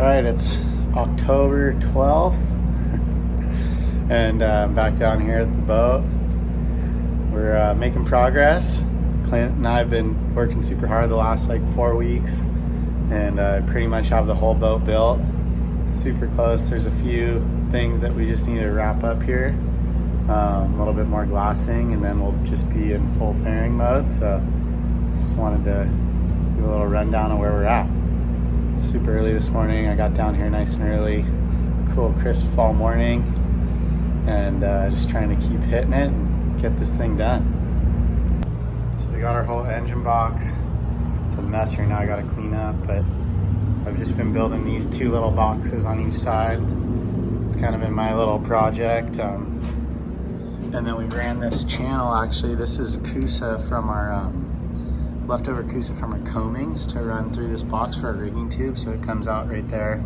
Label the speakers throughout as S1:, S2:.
S1: Alright, it's October 12th and I'm back down here at the boat. We're making progress. Clint and I have been working super hard the last like 4 weeks, and I pretty much have the whole boat built. Super close. There's a few things that we just need to wrap up here. A little bit more glassing and then we'll just be in full fairing mode. So just wanted to give a little rundown of where we're at. It's super early this morning. I got down here nice and early. Cool crisp fall morning, and just trying to keep hitting it and get this thing done. So we got our whole engine box. It's a mess right now, I gotta clean up, but I've just been building these two little boxes on each side. It's kind of been my little project. And then we ran this channel, actually. This is Coosa from our, leftover Coosa from our combings to run through this box for our rigging tube. So it comes out right there.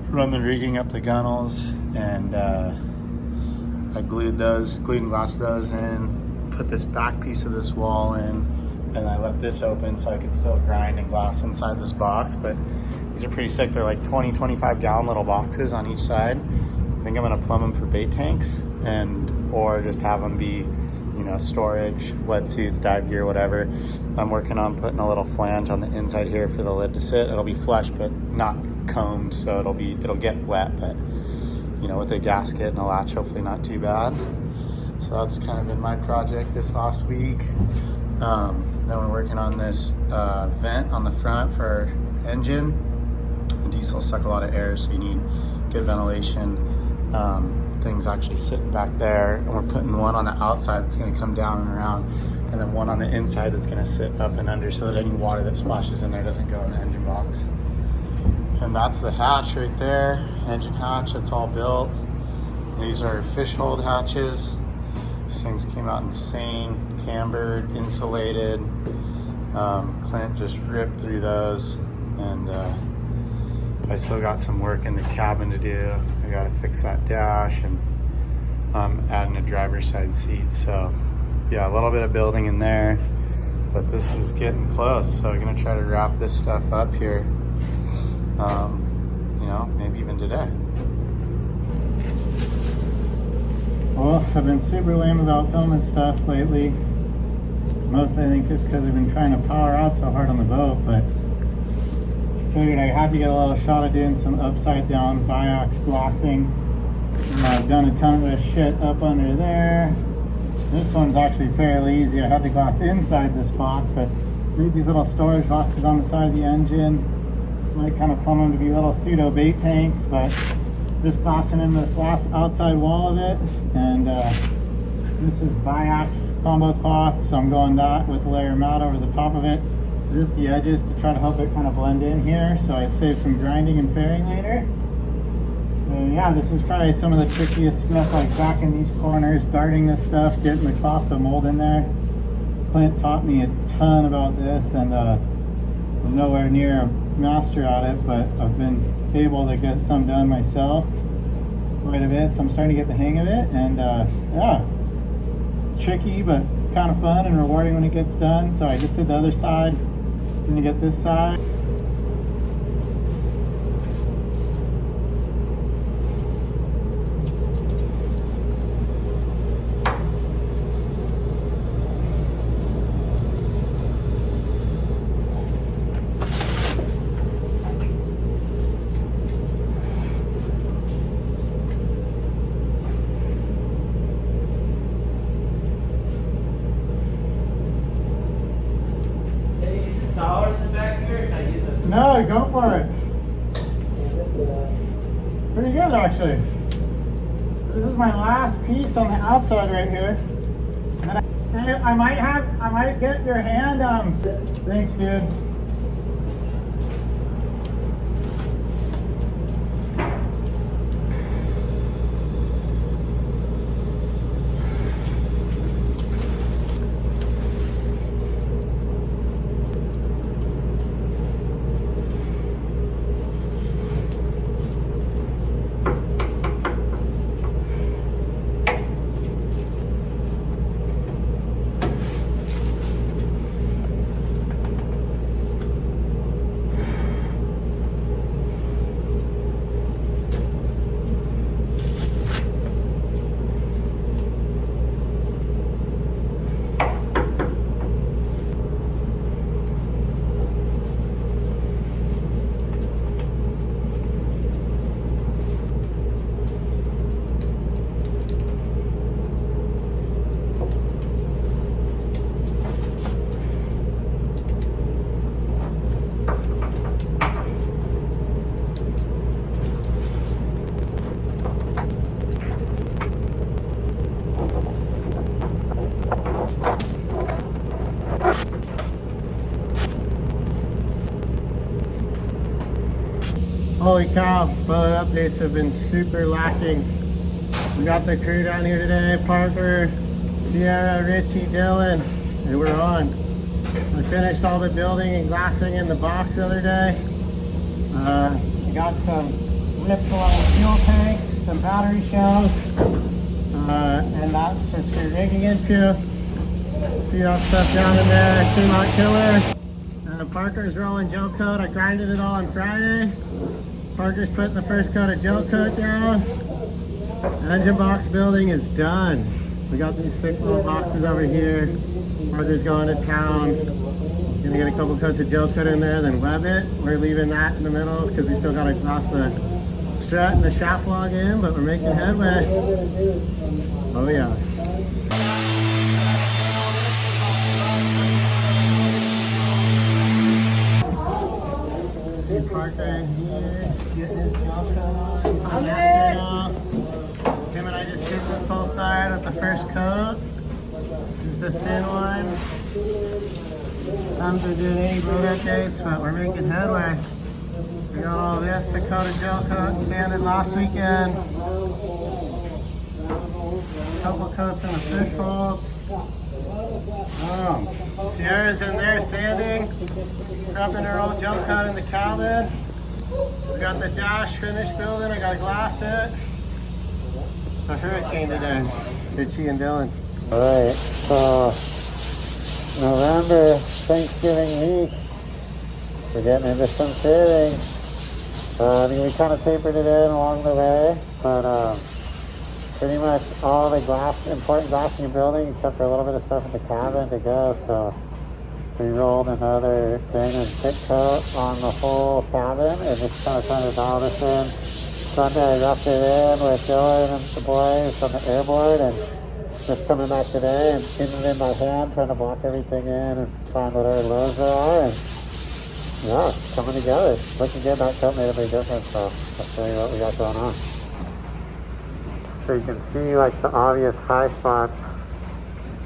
S1: Run the rigging up the gunnels, and I glued and glassed those in, put this back piece of this wall in, and I left this open so I could still grind and glass inside this box. But these are pretty sick. They're like 20, 25 gallon little boxes on each side. I think I'm gonna plumb them for bait tanks, or just have them be, you know, storage, wetsuits, dive gear, whatever. I'm working on putting a little flange on the inside here for the lid to sit. It'll be flush but not combed, so it'll get wet, but you know, with a gasket and a latch, hopefully not too bad. So that's kind of been my project this last week. Then we're working on this vent on the front for our engine. The diesel suck a lot of air, so you need good ventilation. Things actually sitting back there, and we're putting one on the outside that's going to come down and around, and then one on the inside that's going to sit up and under so that any water that splashes in there doesn't go in the engine box. And that's the hatch right there, engine hatch. It's all built. These are fish hold hatches. These things came out insane, cambered, insulated. Clint just ripped through those, and I still got some work in the cabin to do. I gotta fix that dash, and I'm adding a driver's side seat. So yeah, a little bit of building in there, but this is getting close. So I'm gonna try to wrap this stuff up here, you know, maybe even today.
S2: Well, I've been super lame about filming stuff lately. Most, I think, just because I've been trying to power out so hard on the boat, but figured I had to get a little shot of doing some upside down Vioxx glossing. And I've done a ton of this shit up under there. This one's actually fairly easy. I had to gloss inside this box, but leave these little storage boxes on the side of the engine. Might kind of plumb them to be little pseudo bait tanks, but just glossing in this last outside wall of it. And this is Vioxx combo cloth, so I'm going that with a layer of mat over the top of it. Just the edges to try to help it kind of blend in here, so I save some grinding and fairing later. And yeah, this is probably some of the trickiest stuff, like backing these corners, darting this stuff, getting the cloth to mold in there. Clint taught me a ton about this, and I'm nowhere near a master at it, but I've been able to get some done myself quite a bit, so I'm starting to get the hang of it. And yeah, it's tricky but kind of fun and rewarding when it gets done. So I just did the other side. Gonna get this side. No, go for it. Pretty good, actually. This is my last piece on the outside right here. And I might get your hand. Thanks, dude. Holy cow, boat updates have been super lacking. We got the crew down here today, Parker, Sierra, Richie, Dylan, and we're on. We finished all the building and glassing in the box the other day. We got some rips along the fuel tanks, some battery shells, and that's just for rigging into. See that stuff down in there, came out killer. Parker's rolling gel coat. I grinded it all on Friday. Parker's putting the first coat of gel coat down. Engine box building is done. We got these thick little boxes over here. Parker's going to town. Gonna get a couple coats of gel coat in there, then web it. We're leaving that in the middle because we still gotta gloss the strut and the shaft log in, but we're making headway. Oh yeah. Parker in here, getting his gel coat on. Him and I just did this whole side with the first coat. Just a thin one. Time to do any boat updates, but we're making headway. We got all this, the coat of gel coat sanded last weekend. A couple coats in the fish holds. Sierra's in there sanding, prepping her old gel coat in the cabin. We got the dash finished building, I gotta glass it. A hurricane today, Richie and Dylan.
S3: Alright, so November, Thanksgiving week, we're getting into some fairing. I mean, we kind of tapered it in along the way, but pretty much all the important glassing and building, except for a little bit of stuff in the cabin to go. So we rolled another thin and thick coat on the whole cabin, and just kind of trying to dial this in. Sunday I roughed it in with Dylan and the boys on the airboard, and just coming back today and getting it in my hand, trying to block everything in and find whatever lows there are. And yeah, it's coming together. Looking good. That coat made a big difference, so I'll show you what we got going on. So you can see like the obvious high spots.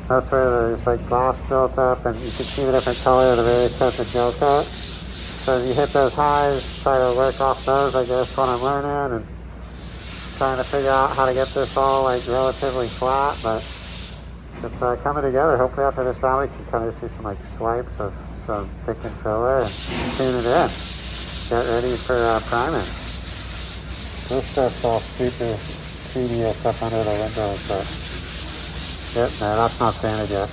S3: That's where there's like glass built up, and you can see the different color of the various types of gel coat. So if you hit those highs, try to work off those, I guess, what I'm learning, and trying to figure out how to get this all like relatively flat, but it's coming together. Hopefully after this round we can kind of see some like swipes of some thickened filler and tune it in. Get ready for priming. This stuff's all super tedious up under the windows, but yep, no, that's not sanded yet.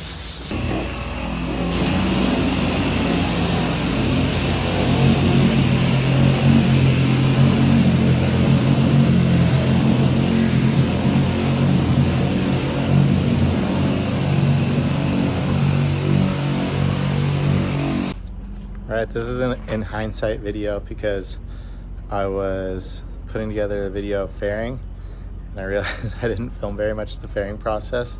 S1: Alright, this is an in hindsight video because I was putting together a video of fairing and I realized I didn't film very much of the fairing process.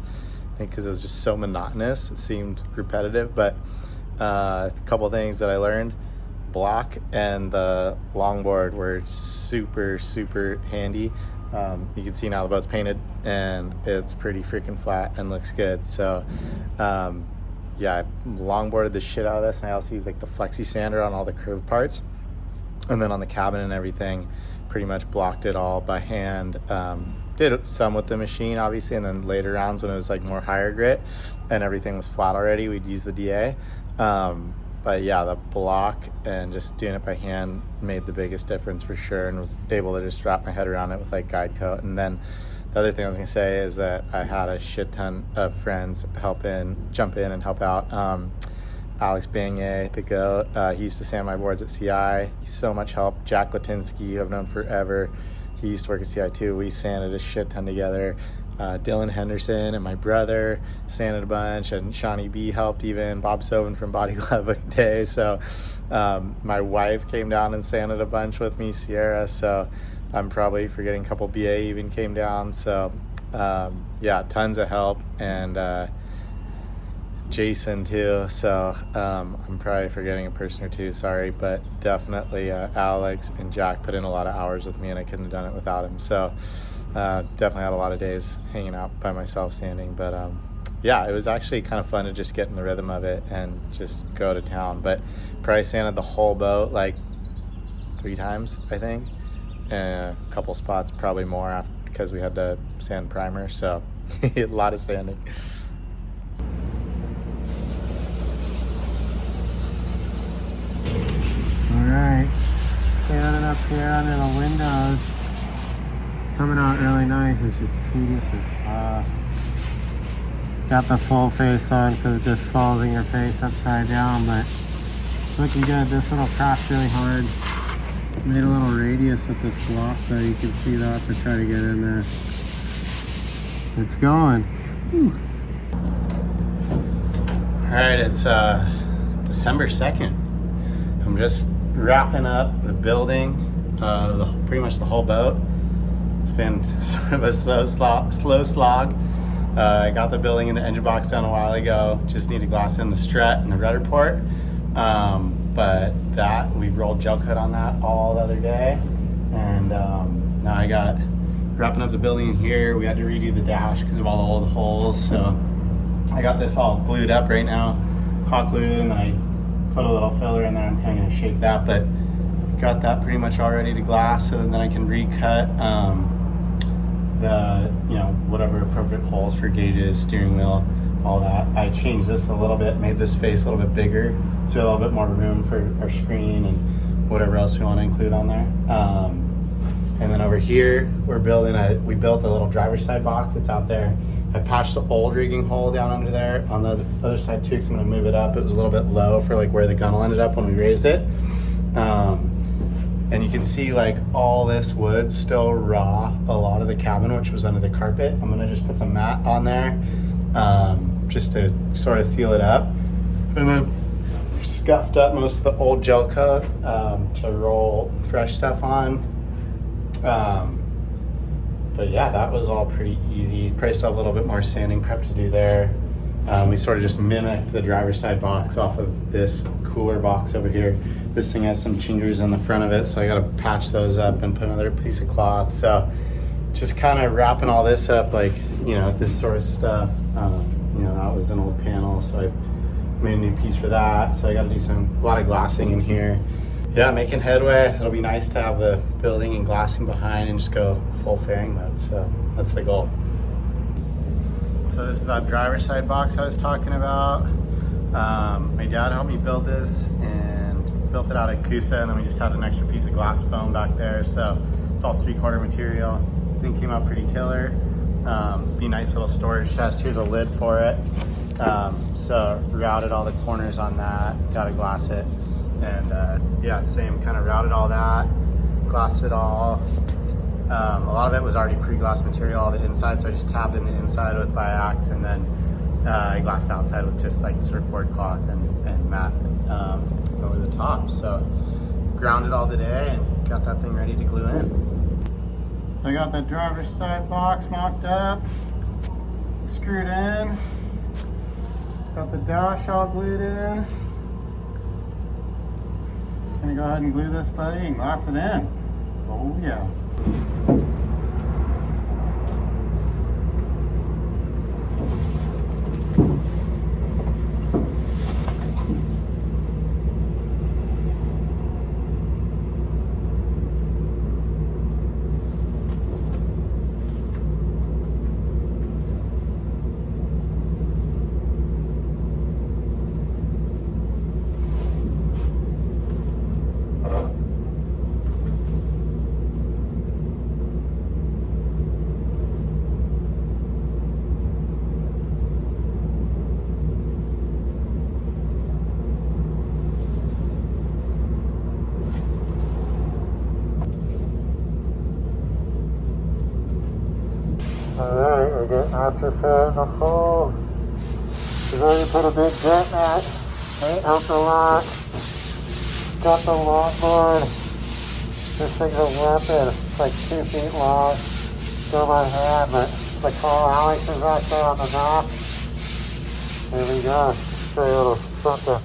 S1: I think because it was just so monotonous, it seemed repetitive, but a couple things that I learned. Block and the longboard were super handy. You can see now the boat's painted and it's pretty freaking flat and looks good. So yeah, I longboarded the shit out of this, and I also used like the flexi sander on all the curved parts, and then on the cabin and everything pretty much blocked it all by hand. Did some with the machine obviously, and then later rounds when it was like more higher grit and everything was flat already, we'd use the DA. But yeah, the block and just doing it by hand made the biggest difference for sure, and was able to just wrap my head around it with like guide coat. And then the other thing I was gonna say is that I had a shit ton of friends jump in and help out. Alex Bangay, the GOAT, he used to sand my boards at CI. He's so much help. Jack Latinsky, who I've known forever, he used to work at CI too. We sanded a shit ton together. Dylan Henderson and my brother sanded a bunch, and Shawnee B helped even. Bob Sovin from Body Glove a day. So my wife came down and sanded a bunch with me, Sierra. So I'm probably forgetting a couple. BA even came down. So yeah, tons of help, and Jason too. So I'm probably forgetting a person or two, sorry, but definitely Alex and Jack put in a lot of hours with me, and I couldn't have done it without him. So definitely had a lot of days hanging out by myself sanding, but yeah, it was actually kind of fun to just get in the rhythm of it and just go to town. But probably sanded the whole boat like 3 times, I think. And a couple spots, probably more because we had to sand primer. So a lot of sanding.
S2: Alright, standing up here under the windows. Coming out really nice. It's just tedious as got the full face on because it just falls in your face upside down, but it's looking good. This little crack's really hard. Made a little radius with this block so you can see that to try to get in there. It's going. Whew.
S1: Alright, it's December 2nd. I'm just wrapping up the building, pretty much the whole boat. It's been sort of a slow slog. I got the building and the engine box done a while ago. Just need to glass in the strut and the rudder port. But that, we rolled gel coat on that all the other day. And now I got wrapping up the building in here. We had to redo the dash because of all the old holes. So I got this all glued up right now, hot glued, and then I put a little filler in there. I'm kind of gonna shape that, but got that pretty much all ready to glass, so then I can recut the, whatever appropriate holes for gauges, steering wheel, all that. I changed this a little bit, made this face a little bit bigger, so we have a little bit more room for our screen and whatever else we want to include on there. And then over here, we built a little driver's side box. It's out there. I patched the old rigging hole down under there on the other side too, because I'm gonna move it up. It was a little bit low for like where the gunnel ended up when we raised it. And you can see like all this wood still raw, a lot of the cabin, which was under the carpet. I'm gonna just put some mat on there, just to sort of seal it up. And then scuffed up most of the old gel coat to roll fresh stuff on. But yeah, that was all pretty easy. Probably still have a little bit more sanding prep to do there. We sort of just mimicked the driver's side box off of this cooler box over here. This thing has some chingers in the front of it, so I gotta patch those up and put another piece of cloth. So just kind of wrapping all this up, like, this sort of stuff. That was an old panel, so I made a new piece for that. So I gotta do a lot of glassing in here. Yeah, making headway. It'll be nice to have the building and glassing behind and just go full fairing mode. So that's the goal. So this is that driver's side box I was talking about. My dad helped me build this and built it out at Coosa, and then we just had an extra piece of glass foam back there. So it's all 3/4 material. I think came out pretty killer. Be a nice little storage chest. Here's a lid for it. So routed all the corners on that, gotta glass it. And yeah, same, kind of routed all that, glassed it all. A lot of it was already pre-glassed material, all the inside, so I just tabbed in the inside with Biax, and then I glassed the outside with just like surfboard cloth and mat over the top. So ground it all today and got that thing ready to glue in.
S2: I got the driver's side box mocked up, screwed in, got the dash all glued in. Gonna go ahead and glue this buddy and glass it in. Oh yeah.
S3: Alright, we're getting after filling the hole. We've already put a big jet mat. Right, helped a lot. Got the longboard. This thing's a weapon. It's like 2 feet long. Still my hand, but the call Alex is right there on the knob. There we go. Show you a little something.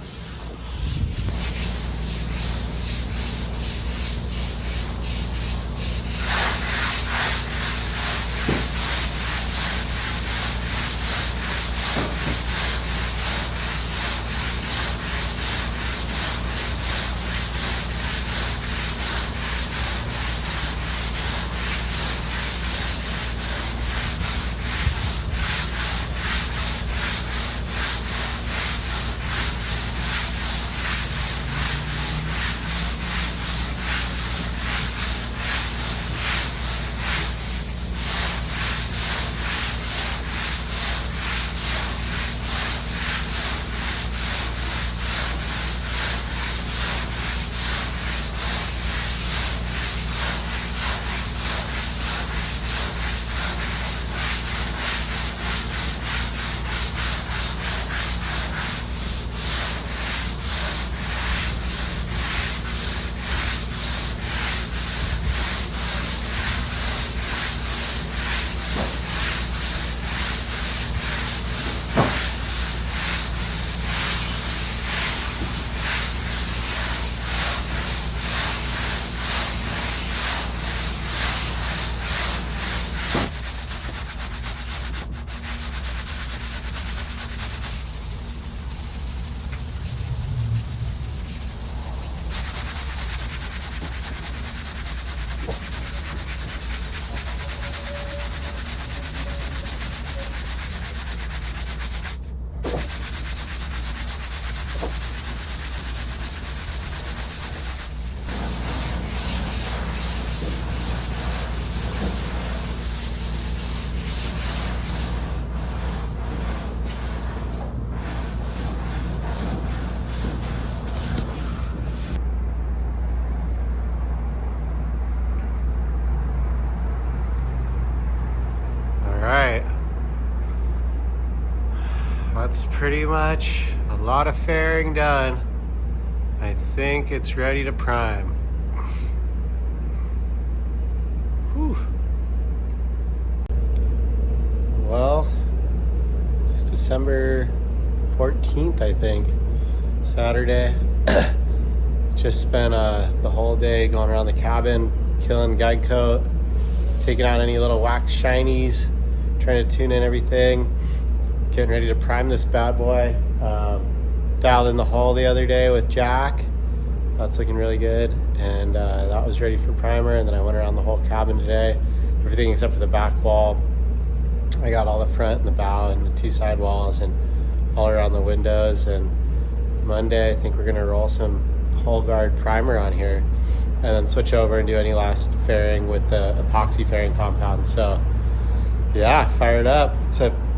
S1: It's pretty much a lot of fairing done. I think it's ready to prime. Whew. Well, it's December 14th, I think, Saturday. Just spent the whole day going around the cabin, killing guide coat, taking out any little wax shinies, trying to tune in everything, getting ready to prime this bad boy. Dialed in the hull the other day with Jack. That's looking really good, and that was ready for primer. And then I went around the whole cabin today, everything except for the back wall. I got all the front and the bow and the two side walls and all around the windows. And Monday I think we're gonna roll some hull guard primer on here and then switch over and do any last fairing with the epoxy fairing compound. So yeah, fired up.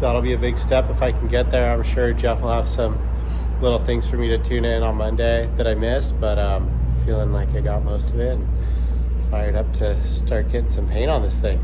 S1: That'll be a big step if I can get there. I'm sure Jeff will have some little things for me to tune in on Monday that I missed, but feeling like I got most of it and fired up to start getting some paint on this thing.